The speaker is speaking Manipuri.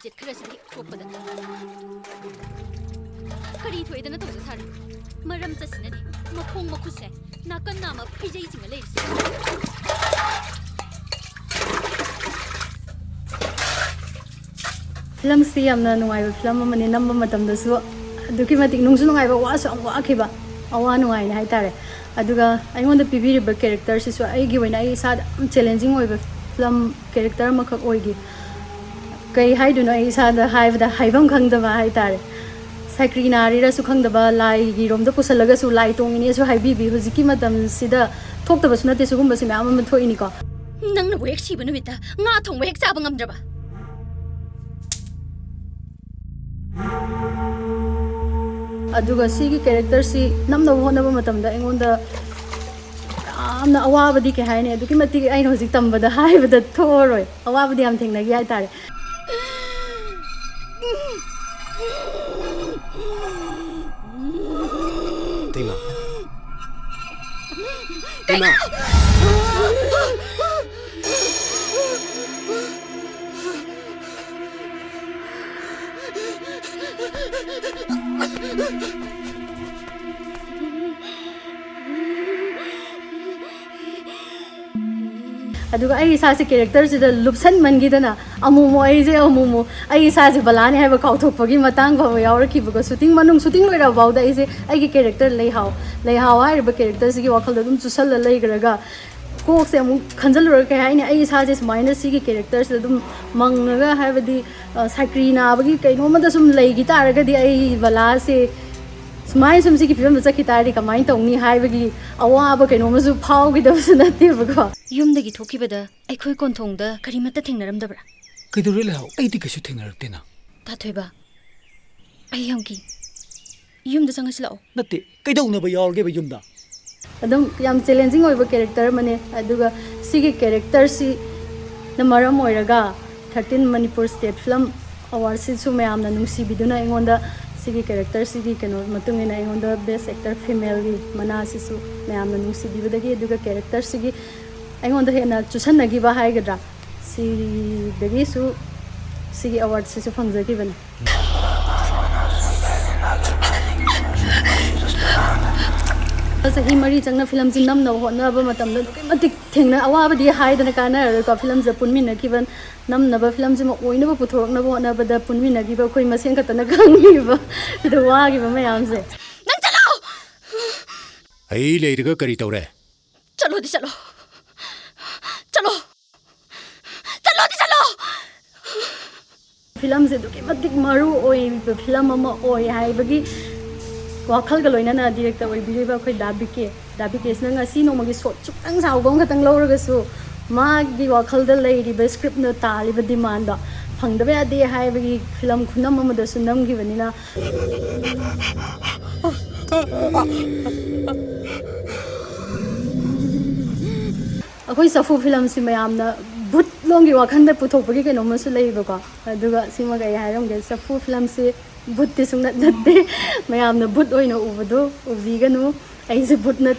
budget khara sari thokpada kari thoidana to sari maram cha sinani makhong makhuse nakan nama phijai jinga leisi film si amna nuai film amani number matam da su aduki matik nungsu nuai ba wa so wa khiba awa nuai na hai tare aduga aingonda pibiriba character si su ai gi wena ai sa challenging oi ba film character makhak oi gi kai hai du no ai sa da hai da haibam khang da ba hai tare Sakhi ri ra su khang da ba lai gi rom da pusalaga su lai tong ni su hai bi bi hujiki matam sida thok da ba su na te su gum ba si ma am thoi ni ko nang na wek si banu bita nga thong wek sa ba ngam dra ba aduga sigi character si namna hona ba matam da engonda amna awabadi ke haine aduki mati ai hojik tambada haibada thoroi awabadi am thengna gi ai tare Tima Tima aduga ai sa se character si da lupsan man gi dana amumo ai je amumo ai sa je balani haiba kau thok pagi matang ba yaur ki ba shooting manung shooting loira baw da ai je ai gi character lei hau ai ba character si gi wakhal da dum chusal la lei graga kok se amu khanjal ro kai ai ne ai sa je smaina si gi character si dum mangaga haiba di Sakhi na ba gi kai no ma da sum lei gi taraga di ai bala se Smile sum si ki film sa kitari ka main tong ni hai bagi awa ba kai no ma su phau gi da su na te ba ko yum da gi thoki ba da ai khoi kon thong da kari mata thengnaram da bra kai du rele hau ai di kasu thengnarak te na ta thoi ba ai yam ki yum da sanga silao natte kai dau na ba yaur ge ba yum da adam yam challenging oi ba character mane aduga si gi character si na maram oiraga 13 Manipur state film award si su mayam na nungsi biduna engonda sigi character sigi kano matungina engonda best actor female gi mana sisu mayam na nungsi bibadagi aduga character sigi engonda hena chusan nagi ba hai gadra si dagi su sigi award sisu phangzaki ban sahi mari changna film jin nam no hona ba matam da kai matik thengna awa ba di hai dana kana ka film ja punmi na kiban nam na ba film ji ma oina ba puthok na ba na ba da punmi na gi ba khoi masen ka tana gang ni ba da wa gi ba mayam se nang chalo ai leirga kari tawre chalo di chalo film je du ke matik maru oi ba film ma oi hai ba gi wakhal ga loina na director oi bi ba khoi dabike sna nga si no magi shot chuk tang saw gong khatang lo ra su ma gi wakhal da lei ri ba script no ta li ba demand da phang da ba de hai ba gi film khunam ma da sunam gi banina akoi safu film si mayam na but long gi wakhal da puthok ba gi ke no ma su lei ba ko aduga si ma ga hai ram ge safu film si but ti sung nat de mayam na but oi no ubado ubiganu ai se but nat